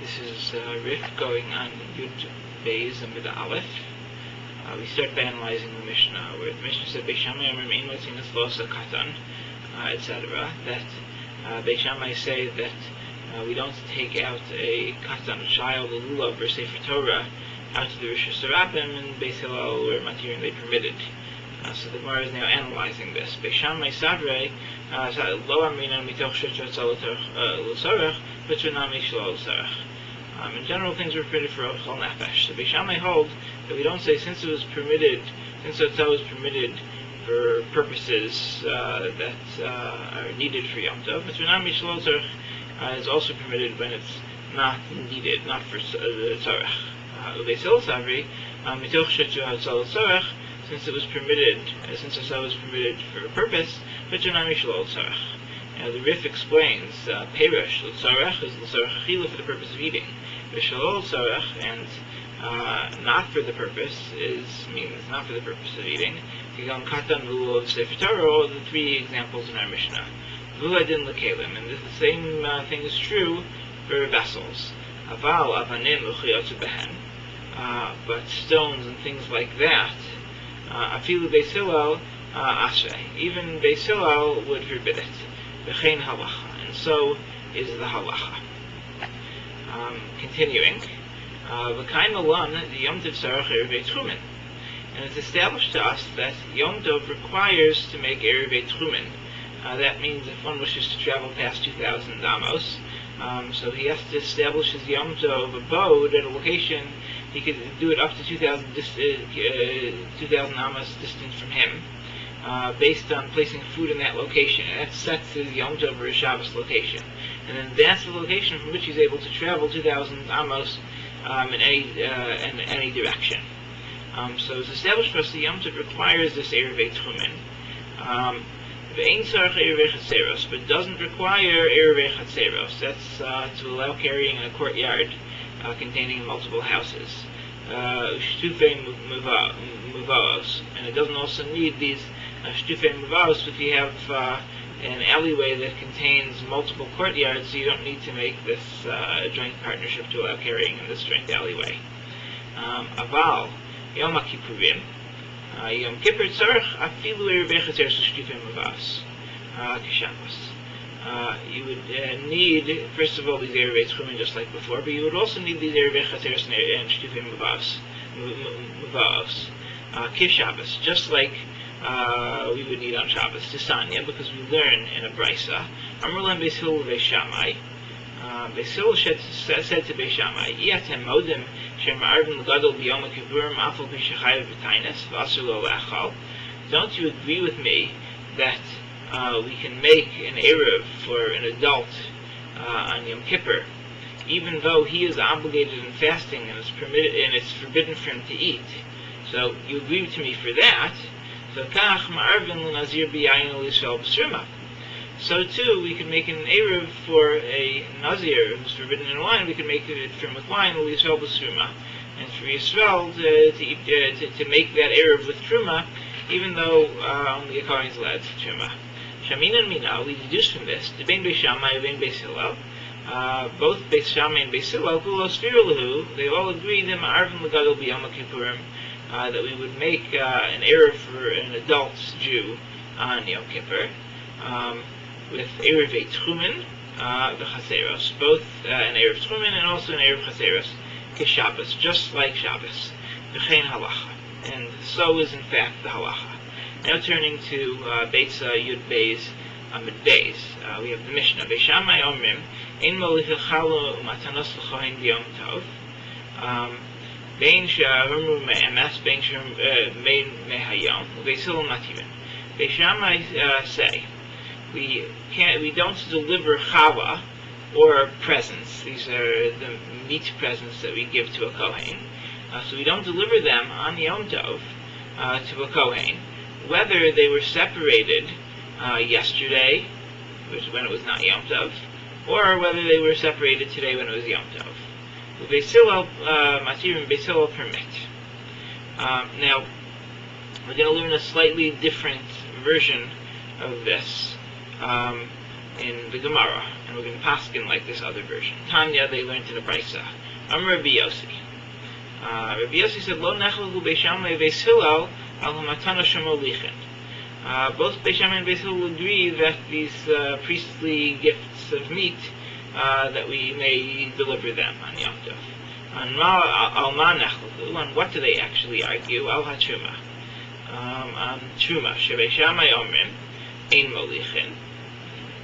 This is Rif going on Yud Beis Amid Aleph. We start by analyzing the Mishnah, where the Mishnah said, Beis Shammai Amrim Ein Motzin Eslosa Katan, etc. That Beis Shammai say that we don't take out a Katan, a child, a lulav, or Sefer Torah, out to the Rosh Hashanah, and Beis Hillel were matirin they permitted. So the Gemara is now analyzing this. Beis Shammai Sadrei Lo Amrinan Mitoch Shetzot L'Sorach V'Tronami Shlo L'Sorach. In general, things were permitted for Chol Nefesh. So Beis Shammai hold that we don't say since Otzah was permitted for purposes that are needed for Yom Tov, V'Tronami Shlo L'Sorach is also permitted when it's not needed, not for Tzorach. Beis Hillel Savri Mitoch Shetzot L'Sorach. Since it was permitted, since Otzah was permitted for a purpose, V'Tronami Shlo L'Sorach. Now the Rif explains, Perush L'Sorach is L'Sorach Achila for the purpose of eating. V'Shlo L'Sorach, and not for the purpose, means not for the purpose of eating. Kigon Katan V'Lulav Sefer Torah, all the three examples in our Mishnah. V'Ladin L'Kelim, and the same thing is true for vessels. Aval Avanim L'Chiyotzu Behen, but stones and things like that, Afilu Beis Hillel Ashrei. Even Beis Hillel would forbid it. V'chein halacha, and so is the halacha. Continuing, V'kain malan the Yom Tov Sarach Erev Tchumen, and it's established to us that Yom Tov requires to make Erev Tchumen. That means if one wishes to travel past 2,000 amos, so he has to establish his Yom Tov abode at a location. He could do it up to 2,000 amos distance from him, based on placing food in that location. And that sets his Yom Tov or his Shabbos location. And then that's the location from which he's able to travel 2,000 amos in any direction. So it's established for us that Yom Tov requires this Erevei Tchumen. Ve'ein tzarech Erevei Chatzeros, but doesn't require Erevei Chatzeros. That's to allow carrying in a courtyard containing multiple houses. Shtufei Muvaos, and it doesn't also need these Shtufei Muvaos if you have an alleyway that contains multiple courtyards, so you don't need to make this joint partnership to allow carrying in this joint alleyway. Aval Yom HaKippurim Yom Kippur Tzarech Afilu Erevei Chatzeros Shtufei Muvaos Kishabbos. You would need, first of all, these Erevei Tchumen just like before, but you would also need these Erevei Chatzeros and Shtufei Muvaos Kishabbos, just like we would need on Shabbos, Tisanya, because we learn in a Brisa. Amrulam Beis Hillel Beis Shammai. Beis Hillel said to Beis Shammai, Iatem Modim Shem Arvin L'Gadol B'Yom HaKippurim Afal P'Shechayev B'Tainis V'Asur Lo L'Achal. Don't you agree with me that we can make an Erev for an adult on Yom Kippur, even though he is obligated in fasting and it's forbidden for him to eat? So you agree to me for that. So too, we can make an Erev for a Nazir who's forbidden in wine. We can make it from with wine, and for Yisrael to make that Erev with Truma, even though only a Kohen is allowed to Truma. Shamin and Mina, we deduce from this, the Ben Beis Shammai and Ben Beis Hillel, both Beis Shammai and Beis Hillel, they all agreed in Ma'arvin L'Gadol B'Yom HaKippurim that we would make an Erev for an adult Jew on Yom Kippur, with Erevei Tchumen v'Chatzeros, both an Erev Tchumen and also an Erev Chatzeros, Kishabbos, just like Shabbos, V'chein halacha, and so is in fact the halacha. Now turning to Beitza Yud Beis Amid Beis, we have the Mishnah. Beis Shammai Omrim Ein Mo L'Chilchalo U'Matanos L'Chohen B'Yom Tov Bein She'Hurmu Me'emes Bein She'Mein Mehayom Beis Hillel Matirin. Beis Shammai say we don't deliver challah or presents. These are the meat presents that we give to a kohen. So we don't deliver them on Yom Tov to a kohen, whether they were separated yesterday, which when it was not Yom Tov, or whether they were separated today when it was Yom Tov. Beis Hillel Matir and Beis Hillel permit. Now, we're going to learn a slightly different version of this. in the Gemara, and we're going to paskin like this other version. Tanya, they learned in the Beitza. Amar Rabbi Yossi. Rabbi Yossi said, Lo nechelu Beis Shammai Beis Hillel al hamatana shemolichin. Both Beis Shammai and Beis Hillel agree that these priestly gifts of meat, that we may deliver them on Yom Tov. On what do they actually argue? Al ha-truma. On truma. Beis Shammai omrim ein molichin.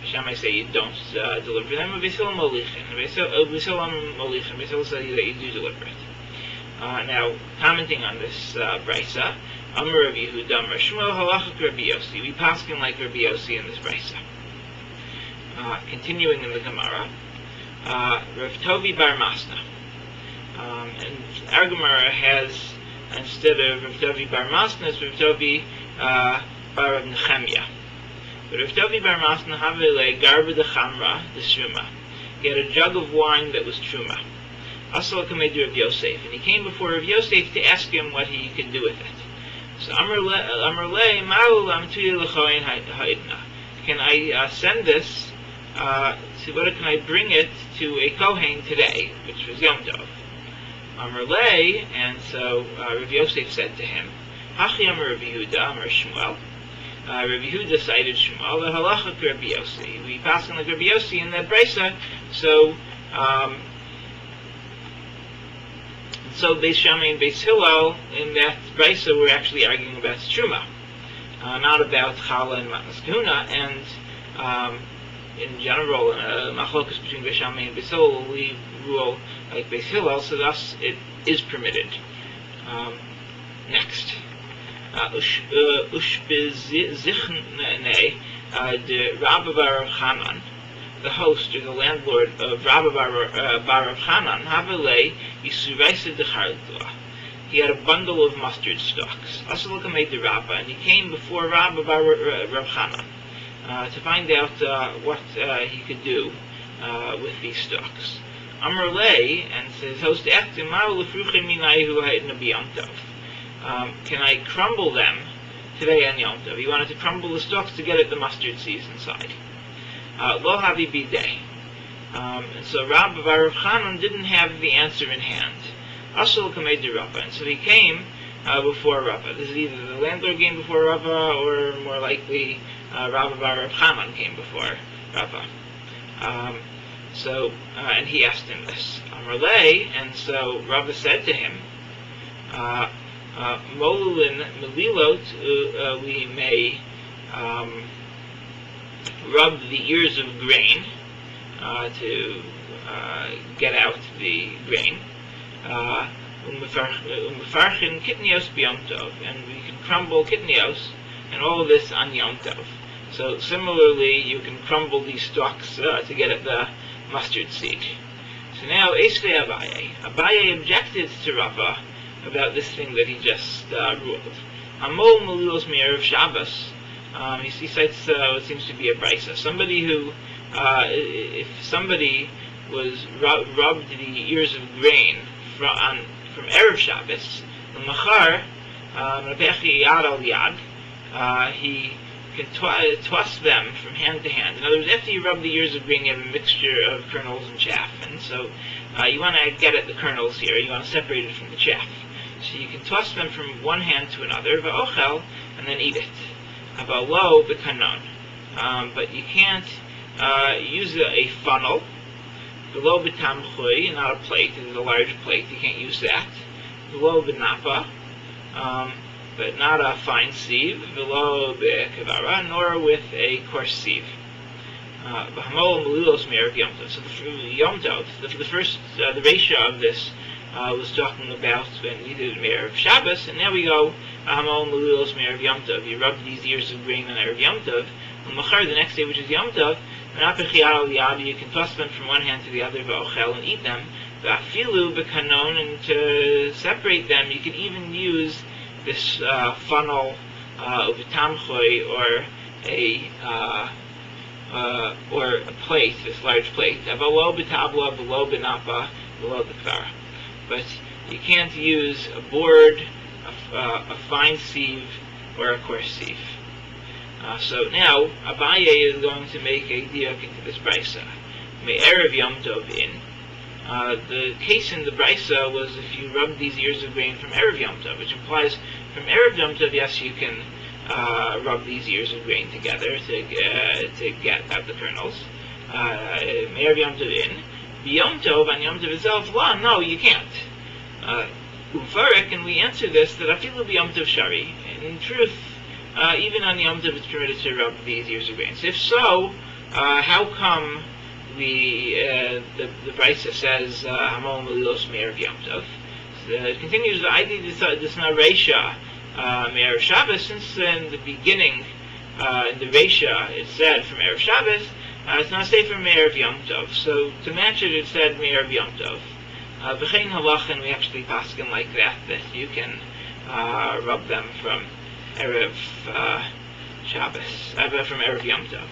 Beis Shammai say you don't deliver them. Beis Hillel molichin. Beis Hillel molichin. Beis Hillel say that you do deliver it. Now, commenting on this brisa, Amar Rabbi Yehuda, Amar Shmuel halachak Rabbi Yossi. We paskin like Rabbi Yossi in this brisa. Continuing in the Gemara, Rav Tovi bar Masna. And our Gemara has, instead of Rav Tovi bar Masna, it's Rav Tovi bar Rav Nechemia. But Rav Tovi bar Masna havele garba de chamra de truma. He had a jug of wine that was truma. Asal kamedu Rav Yosef, and he came before Rav Yosef to ask him what he could do with it. So Amar le ma'u lamtuya l'choyin ha'idna. Can I send this? Can I bring it to a Kohen today, which was Yom Tov? Amar le, and so Rav Yosef said to him, Hachi Amar Rabbi Yehuda, Amar Shmuel. Rabbi Yehuda cited Shmuel, the halachak Rabbi Yossi. We pass on like Rabbi Yossi in that brisa. So Beis Shammai and Beis Hillel in that brisa were actually arguing about truma, not about challah and matnas kahuna. And in general, machlokas between Beis Shammai and Beis Hillel, we rule like Beis Hillel, so thus it is permitted. Next, Ushbezichne de Rabba bar Chanan, the host or the landlord of Rabba bar Chanan, Havelei Yisuraisa de Chardua. He had a bundle of mustard stalks. Asalaka made the Rabba, and he came before Rabba bar Chanan to find out what he could do with these stalks. Amar lei, and his host asked him, can I crumble them today on Yom Tov? He wanted to crumble the stalks to get at the mustard seeds inside. Lo havi bidei. And so Rabba bar Chanan didn't have the answer in hand. Asal kamei de Rabba, and so he came before Rabba. This is either the landlord came before Rabba, or more likely Rabba bar Chanan came before Rabba. And he asked him this. Amar lei, and so Rabba said to him, Molulin melilot, we may rub the ears of grain to get out the grain. Umefarchin kitnios b'yom tov, and we can crumble kitnios and all of this on Yom Tov. So similarly, you can crumble these stalks to get at the mustard seed. So now, Esvei Abaye objected to Rabba about this thing that he just ruled. Amol Malilos Me'erev Shabbos. He cites what seems to be a brisa. Somebody who, if somebody was rubbed the ears of grain from Erev Shabbos, Machar, Rabechi Yad al Yad, he can toss them from hand to hand. In other words, after you rub the ears of grain, you have a mixture of kernels and chaff, and so you want to get at the kernels here. You want to separate it from the chaff. So you can toss them from one hand to another, va'ochel, and then eat it. Avalo b'kanon. But you can't use a funnel. V'lo b'tamchui, not a plate. It is a large plate. You can't use that. V'lo b'napa, but not a fine sieve. V'lo b'kavara, nor with a coarse sieve. B'hamol melilos me'erev Yom Tov. So the Yom Tov, the ratio of this was talking about when you did Me'erev Shabbos, and now we go Hamol Melilos Me'erev Yom Tov. You rub these ears of grain on Erev Yom Tov, and Machar, the next day, which is Yom Tov, you can toss them from one hand to the other, va'ochel, and eat them. Va'afilu b'kanon, and to separate them, you can even use this funnel of a tamchoy or a plate, this large plate. Avalo b'tabla, v'lo b'napa, v'lo b'kvara. But you can't use a board, a fine sieve, or a coarse sieve. So now Abaye is going to make a diak into this brisa. May erev Yom Tov in. The case in the brisa was if you rub these ears of grain from erev Yom Tov, which implies from erev Yom Tov, yes, you can rub these ears of grain together to get at the kernels. Erev Yom Tov in. Yom Tov and Yom Tov itself, no, you can't. Ufarik, and we answer this that afilu b'Yom Tov shari. In truth, even on Yom Tov, it's permitted to rub these ears of grain. So if so, how come the Brisa says Hamon Lilos Me'er Yom Tov? So it continues. I think this na Reisha Me'er Shabbos. Since in the beginning, in the Reisha, it said from Erev Shabbos. It's not say from Me'er Yom Tov. So to match it, it said Me'er Yom Tov. V'chein halachin, we actually paskin like that you can rub them from Erev Shabbos, from Erev Yom Tov.